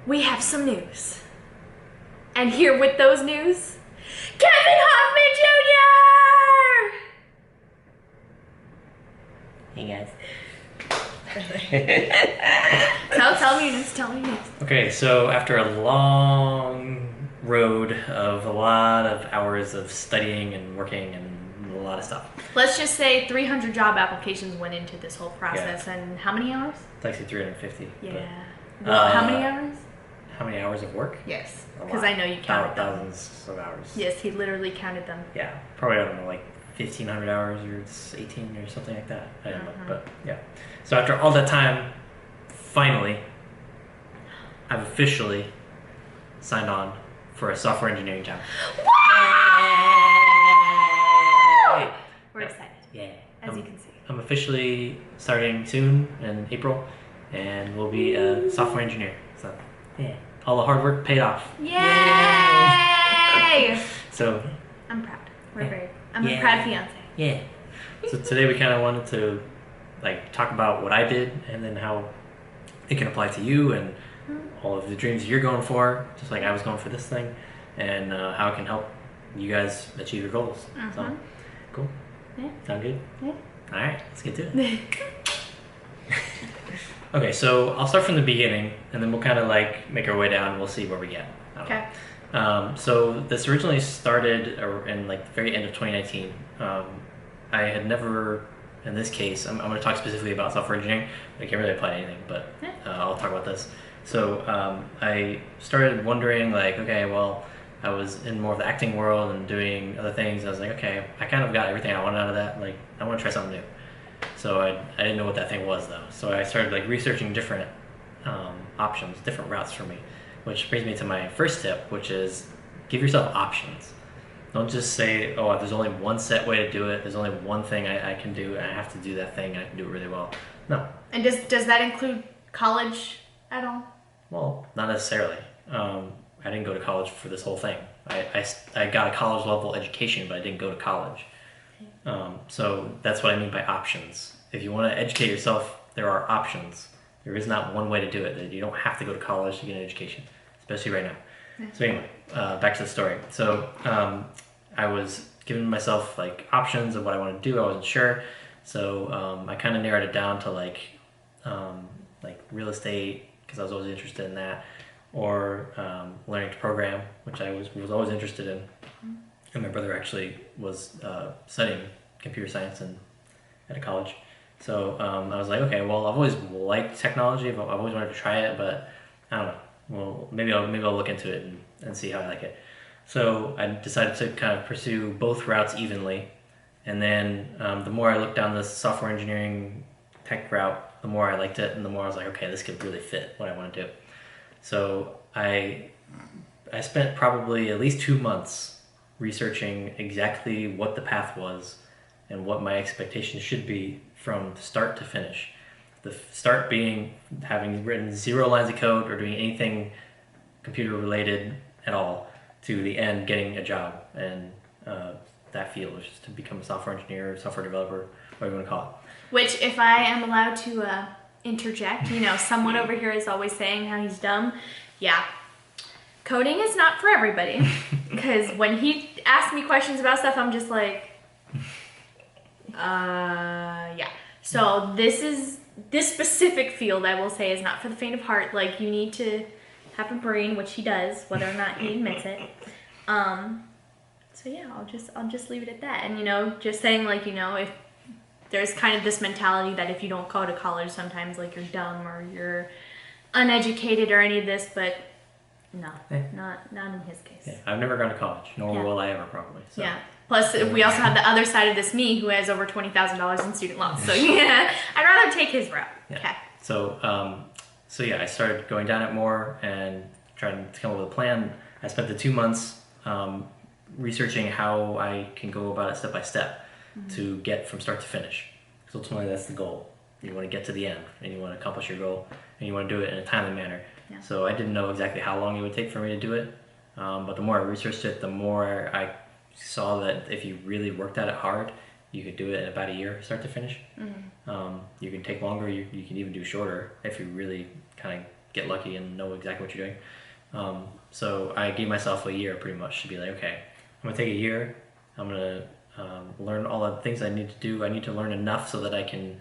we have some news. And here with those news, Kevin Hoffman Jr. Hey guys. Tell me news. Okay, so after a long road of a lot of hours of studying and working and a lot of stuff. Let's just say 300 job applications went into this whole process, and how many hours? It's actually 350. Yeah. Well, how many hours? How many hours of work? Yes, A because lot. I know you counted them. Thousands of hours. Yes, he literally counted them. Yeah, probably, I don't know, like 1,500 hours or 18 or something like that. I don't know, but yeah. So after all that time, finally, I've officially signed on for a software engineering job. Yay! We're excited. Yeah. As you can see. I'm officially starting soon in April, and will be a software engineer. So, yeah. All the hard work paid off. Yay! So, I'm proud. Yeah. I'm a proud fiance. yeah. So today we kind of wanted to like talk about what I did and then how it can apply to you and all of the dreams you're going for, just like I was going for this thing, and how it can help you guys achieve your goals. So, cool. Yeah. Sound good? Yeah. All right, let's get to it. Okay, so I'll start from the beginning, and then we'll kind of like make our way down, and we'll see where we get. Okay. So this originally started in like the very end of 2019. I had never, in this case, I'm going to talk specifically about software engineering. I can't really apply to anything, but I'll talk about this. So I started wondering, like, okay, well, I was in more of the acting world and doing other things. I was like, okay, I kind of got everything I wanted out of that. Like, I want to try something new. So I didn't know what that thing was, though. So I started like researching different options, different routes for me, which brings me to my first tip, which is give yourself options. Don't just say, oh, there's only one set way to do it. There's only one thing I can do, and I have to do that thing, and I can do it really well. No. And does that include college at all? Well, not necessarily. I didn't go to college for this whole thing. I got a college level education, but I didn't go to college. So that's what I mean by options. If you want to educate yourself, there are options. There is not one way to do it. You don't have to go to college to get an education, especially right now. So anyway, back to the story. So I was giving myself like options of what I wanted to do. I wasn't sure. So I kind of narrowed it down to like real estate, because I was always interested in that, or learning to program, which I was always interested in. And my brother actually was studying computer science at a college. So I was like, okay, well, I've always liked technology. I've always wanted to try it, but I don't know. Well, maybe I'll look into it and see how I like it. So I decided to kind of pursue both routes evenly. And then the more I looked down this software engineering tech route, the more I liked it, and the more I was like, okay, this could really fit what I want to do. So I spent probably at least 2 months researching exactly what the path was and what my expectations should be from start to finish. The start being having written 0 lines of code or doing anything computer related at all, to the end getting a job and that field, which is to become a software engineer or software developer, whatever you want to call it. Which, if I am allowed to interject, someone over here is always saying how he's dumb. Yeah. Coding is not for everybody. Because when he asks me questions about stuff, I'm just like, yeah. So this specific field, I will say, is not for the faint of heart. Like, you need to have a brain, which he does, whether or not he admits it. So yeah, I'll just leave it at that. And just saying, like, if there's kind of this mentality that if you don't go to college, sometimes like you're dumb or you're uneducated or any of this, but no, not in his case. Yeah, I've never gone to college, nor will I ever probably. So. Yeah. Plus, we also have the other side of this, me, who has over $20,000 in student loans. So yeah, I'd rather take his route. Yeah. Okay. So yeah, I started going down it more and trying to come up with a plan. I spent the 2 months researching how I can go about it step by step to get from start to finish. So ultimately, that's the goal. You want to get to the end, and you want to accomplish your goal, and you want to do it in a timely manner. Yeah. So I didn't know exactly how long it would take for me to do it, but the more I researched it, the more I saw that if you really worked at it hard, you could do it in about a year, start to finish. You can take longer. You can even do shorter if you really kind of get lucky and know exactly what you're doing. So I gave myself a year pretty much to be like, okay, I'm gonna take a year. I'm gonna learn all the things I need to do. I need to learn enough so that I can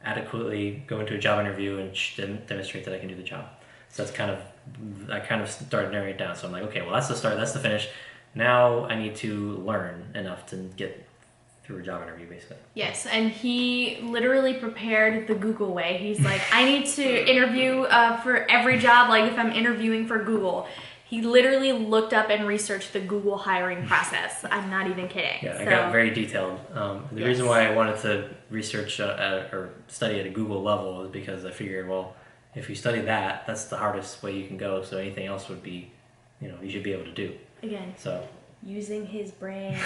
adequately go into a job interview and demonstrate that I can do the job. So I kind of started narrowing it down. So I'm like, okay, well that's the start, that's the finish. Now I need to learn enough to get through a job interview, basically. Yes, and he literally prepared the Google way. He's like, I need to interview for every job, like if I'm interviewing for Google. He literally looked up and researched the Google hiring process. I'm not even kidding. Yeah, I got very detailed. The reason why I wanted to research or study at a Google level is because I figured, well, if you study that, that's the hardest way you can go. So anything else would be, you should be able to do. Again, so using his brain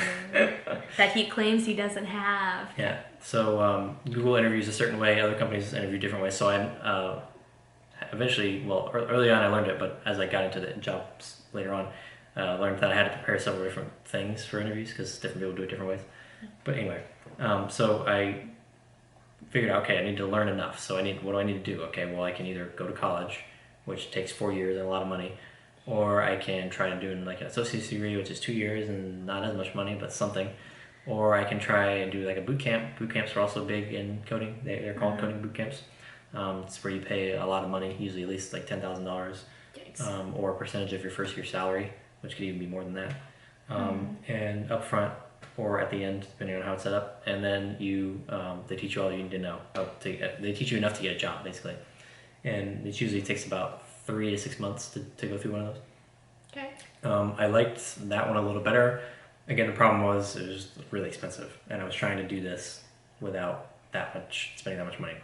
that he claims he doesn't have. Yeah. So Google interviews a certain way. Other companies interview different ways. So I eventually, early on I learned it, but as I got into the jobs later on, learned that I had to prepare several different things for interviews because different people do it different ways. But anyway, so I figured out, okay, I need to learn enough. So what do I need to do? Okay, well, I can either go to college, which takes 4 years and a lot of money, or I can try to do like an associate's degree, which is 2 years and not as much money, but something. Or I can try and do like a boot camp. Boot camps are also big in coding. They're called coding boot camps. It's where you pay a lot of money, usually at least like $10,000, or a percentage of your first year salary, which could even be more than that. And up front or at the end, depending on how it's set up. And then they teach you all you need to know. They teach you enough to get a job, basically. And it usually takes about 3 to 6 months to go through one of those. Okay. I liked that one a little better. Again, the problem was it was really expensive, and I was trying to do this without spending that much money.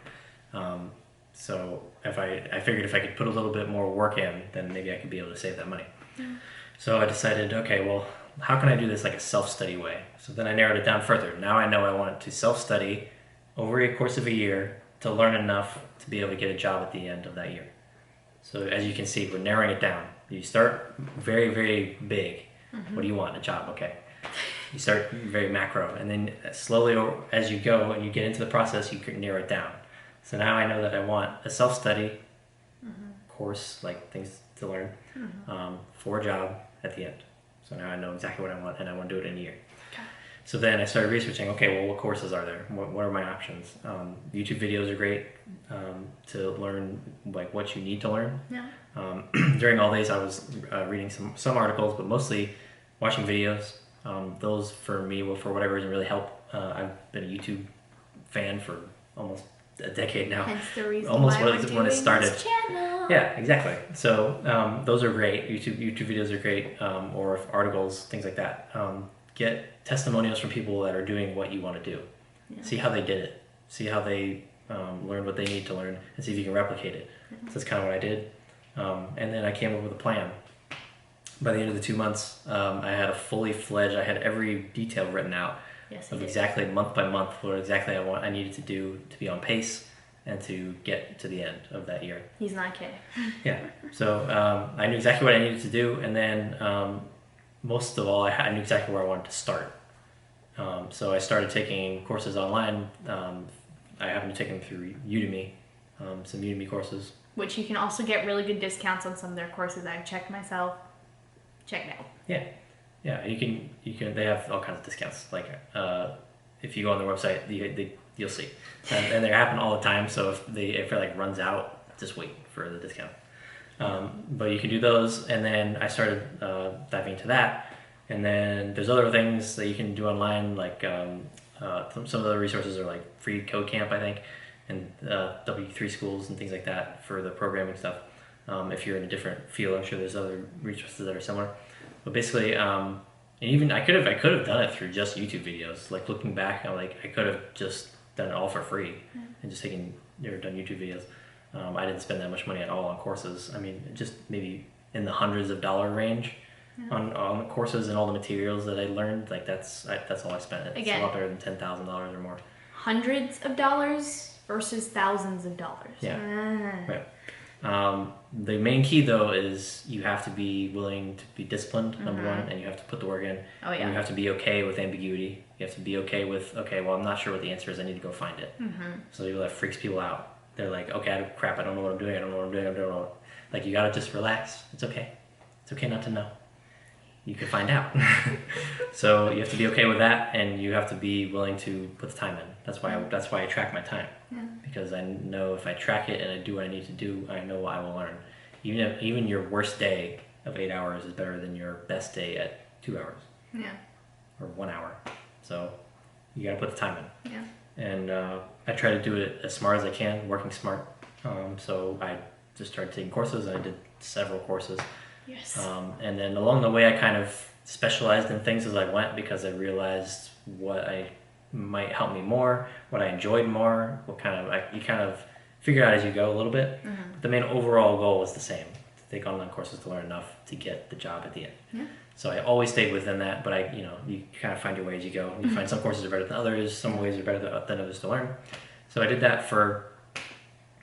So I figured if I could put a little bit more work in, then maybe I could be able to save that money. Yeah. So I decided, okay, well, how can I do this like a self-study way? So then I narrowed it down further. Now I know I want to self-study over a course of a year to learn enough to be able to get a job at the end of that year. So as you can see, we're narrowing it down. You start very, very big. What do you want? A job, okay. You start very macro, and then slowly as you go and you get into the process, you can narrow it down. So now I know that I want a self-study course, like things to learn, for a job at the end. So now I know exactly what I want, and I want to do it in a year. Okay. So then I started researching, okay, well, what courses are there? What are my options? YouTube videos are great to learn like what you need to learn. Yeah. During all these, I was reading some articles, but mostly watching videos. Those for me will, for whatever reason, really help. I've been a YouTube fan for almost a decade now. Hence the reason Almost why when it started. This channel. Yeah, exactly. So those are great. YouTube videos are great, or articles, things like that. Get testimonials from people that are doing what you want to do. Yeah. See how they did it. See how they learned what they need to learn, and see if you can replicate it. So that's kind of what I did. And then I came up with a plan. By the end of the 2 months, I had a fully fledged. I had every detail written out of exactly month by month what exactly I needed to do to be on pace and to get to the end of that year. He's not kidding. Yeah. So I knew exactly what I needed to do, and then most of all, I knew exactly where I wanted to start. So I started taking courses online. I happened to take them through Udemy, some Udemy courses. Which you can also get really good discounts on some of their courses. I've checked myself. Check it out. Yeah. Yeah, you can. They have all kinds of discounts. Like if you go on their website, you'll see, and they happen all the time. So if it like runs out, just wait for the discount. But you can do those, and then I started diving into that. And then there's other things that you can do online, like some of the resources are like Free Code Camp, I think, and W3 schools and things like that for the programming stuff. If you're in a different field, I'm sure there's other resources that are similar. But basically, and even I could have done it through just YouTube videos. Like looking back, I could have just done it all for free and just done YouTube videos. I didn't spend that much money at all on courses. I mean, just maybe in the hundreds of dollar range on the courses and all the materials that I learned. Like that's all I spent. It's a lot better than $10,000 or more. Hundreds of dollars versus thousands of dollars. Yeah. Right. The main key though is you have to be willing to be disciplined, number one, and you have to put the work in. Oh yeah. And you have to be okay with ambiguity. You have to be okay with, okay, well, I'm not sure what the answer is. I need to go find it. So that freaks people out. they're like, okay, crap, I don't know what I'm doing. I don't know what I'm doing. I don't know. Like, you gotta just relax. It's okay. It's okay not to know. You can find out. So you have to be okay with that, and you have to be willing to put the time in. That's why I track my time, because I know if I track it and I do what I need to do, I know what I will learn. Even your worst day of 8 hours is better than your best day at 2 hours. Yeah. Or 1 hour. So you gotta put the time in. Yeah. And I try to do it as smart as I can, working smart. So I just started taking courses. I did several courses. Yes. And then along the way, I kind of specialized in things as I went, because I realized what I might help me more, what I enjoyed more, you kind of figure out as you go a little bit. But the main overall goal is the same: to take online courses to learn enough to get the job at the end. Yeah. So I always stayed within that, but you kind of find your way as you go. You find some courses are better than others, some ways are better than others to learn. So I did that for,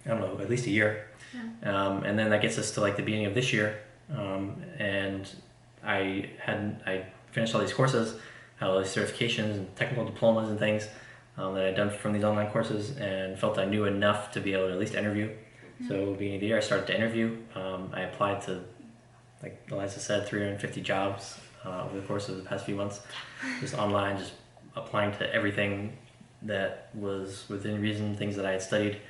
I don't know, at least a year. Yeah. And then that gets us to like the beginning of this year. And I finished all these courses, had all these certifications and technical diplomas and things that I'd done from these online courses, and felt I knew enough to be able to at least interview. So beginning of the year, I started to interview. I applied to, like Eliza said, 350 jobs over the course of the past few months, just online, just applying to everything that was within reason, things that I had studied.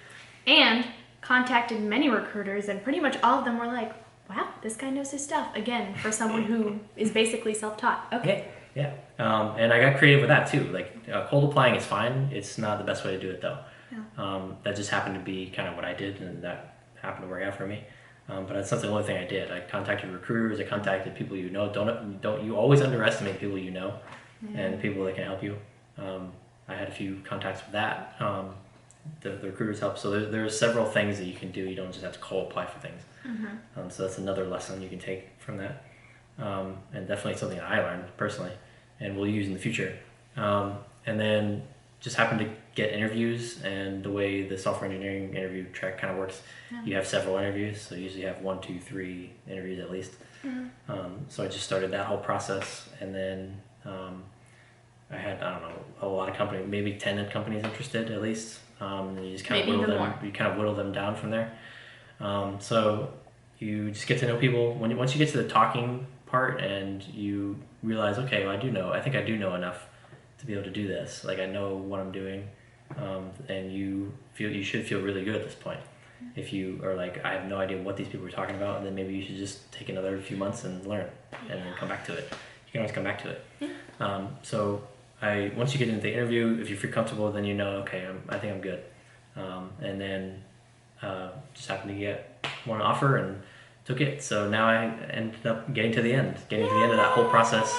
And contacted many recruiters, and pretty much all of them were like, wow, this guy knows his stuff. Again, for someone who is basically self-taught. Okay. Yeah. And I got creative with that too. Like, cold applying is fine. It's not the best way to do it though. Yeah. That just happened to be kind of what I did, and that happened to work out for me. But that's not the only thing I did. I contacted recruiters. I contacted people you know. Don't you always underestimate people you know, and people that can help you. I had a few contacts with that. The recruiters help. So there's several things that you can do. You don't just have to cold apply for things. So that's another lesson you can take from that, and definitely something that I learned personally and will use in the future. And then just happened to get interviews, and the way the software engineering interview track kind of works, you have several interviews, so you usually have 1, 2, 3 interviews at least. So I just started that whole process, and then I had, I don't know, a lot of companies, maybe 10 companies interested at least, and you just kind of whittle them down from there. So you just get to know people. Once you get to the talking part and you realize, okay, well, I think I do know enough to be able to do this. Like, I know what I'm doing, and you should feel really good at this point. If you are like, I have no idea what these people are talking about, then maybe you should just take another few months and learn, and then come back to it. You can always come back to it. So once you get into the interview, if you feel comfortable, then you know, okay, I think I'm good. And then just happened to get one offer and took it. So now I ended up getting to the end of that whole process.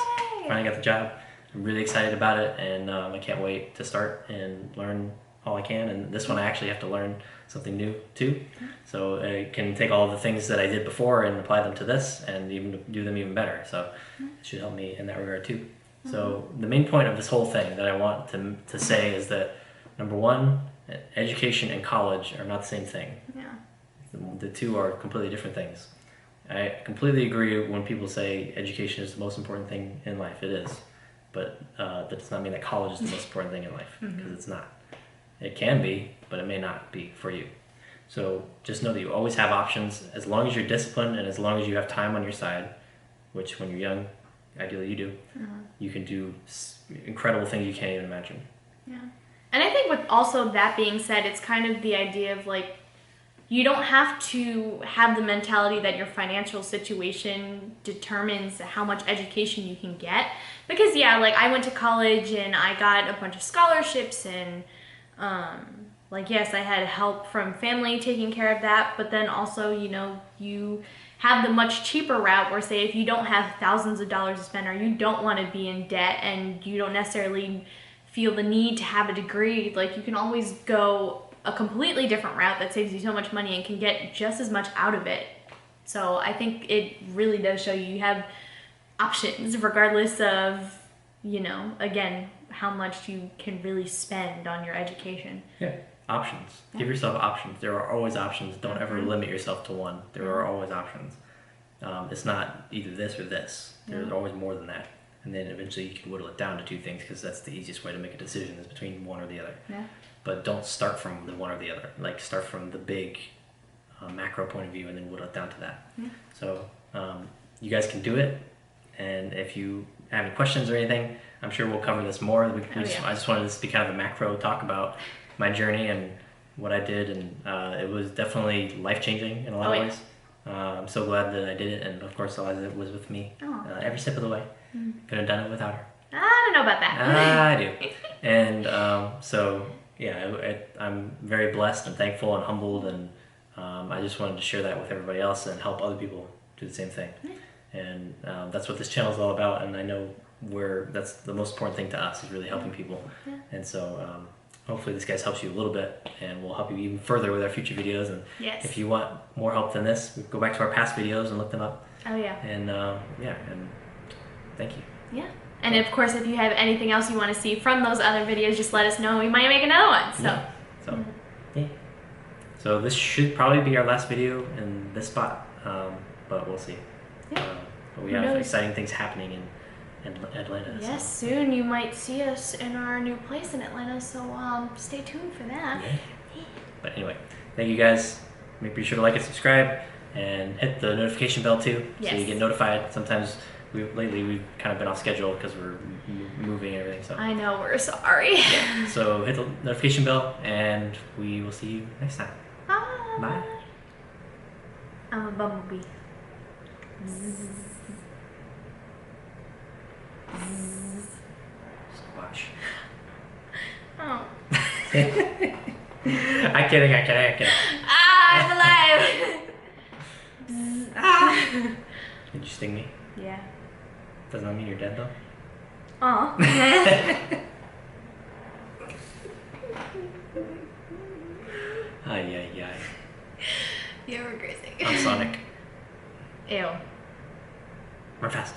Finally got the job. I'm really excited about it, and I can't wait to start and learn all I can. And this one I actually have to learn something new too. So I can take all the things that I did before and apply them to this, and even do them even better. So it should help me in that regard too. So the main point of this whole thing that I want to say is that, number one, education and college are not the same thing. Yeah. The two are completely different things. I completely agree when people say education is the most important thing in life. It is. But that does not mean that college is the most important thing in life, because it's not. It can be, but it may not be for you. So just know that you always have options. As long as you're disciplined and as long as you have time on your side, which when you're young, ideally you do, you can do incredible things you can't even imagine. Yeah. And I think with also that being said, it's kind of the idea of like, you don't have to have the mentality that your financial situation determines how much education you can get. Because yeah, like I went to college and I got a bunch of scholarships, and like, yes, I had help from family taking care of that, but then also, you have the much cheaper route where, say, if you don't have thousands of dollars to spend, or you don't want to be in debt, and you don't necessarily feel the need to have a degree, like, you can always go a completely different route that saves you so much money and can get just as much out of it. So I think it really does show you have options regardless of, again, how much you can really spend on your education. Yeah, options. Yeah. Give yourself options. There are always options. Don't ever limit yourself to one. There are always options. It's not either this or this. There's always more than that. And then eventually you can whittle it down to two things, because that's the easiest way to make a decision, is between one or the other. Yeah. but don't start from the one or the other. Like start from the big macro point of view and then whittle it down to that. So you guys can do it, and if you have any questions or anything, I'm sure we'll cover this more. I just wanted this to be kind of a macro talk about my journey and what I did, and it was definitely life-changing in a lot of ways. I'm so glad that I did it, and of course Eliza was with me every step of the way. Couldn't have done it without her. I don't know about that. I do. And so, yeah, I'm very blessed and thankful and humbled, and I just wanted to share that with everybody else and help other people do the same thing. And that's what this channel is all about, and I know that's the most important thing to us, is really helping people. And so hopefully this guys helps you a little bit, and we'll help you even further with our future videos. And if you want more help than this, go back to our past videos and look them up. Oh yeah. And and thank you. Yeah. And of course, if you have anything else you want to see from those other videos, just let us know. We might make another one. So. So this should probably be our last video in this spot, but we'll see. But we have exciting things happening in Atlanta. Yes, soon you might see us in our new place in Atlanta, so stay tuned for that. But anyway, thank you guys. Be sure to like and subscribe, and hit the notification bell too, so you get notified. Sometimes lately we've kind of been off schedule because we're moving and everything. So I know, we're sorry. So hit the notification bell, and we will see you next time. Bye. Bye. I'm a bumblebee. Squash. Oh. I kidding. I'm alive. Did you sting me? Yeah. Doesn't that mean you're dead though? Oh. Ay. You're regressing. I'm Sonic. Ew. Run fast.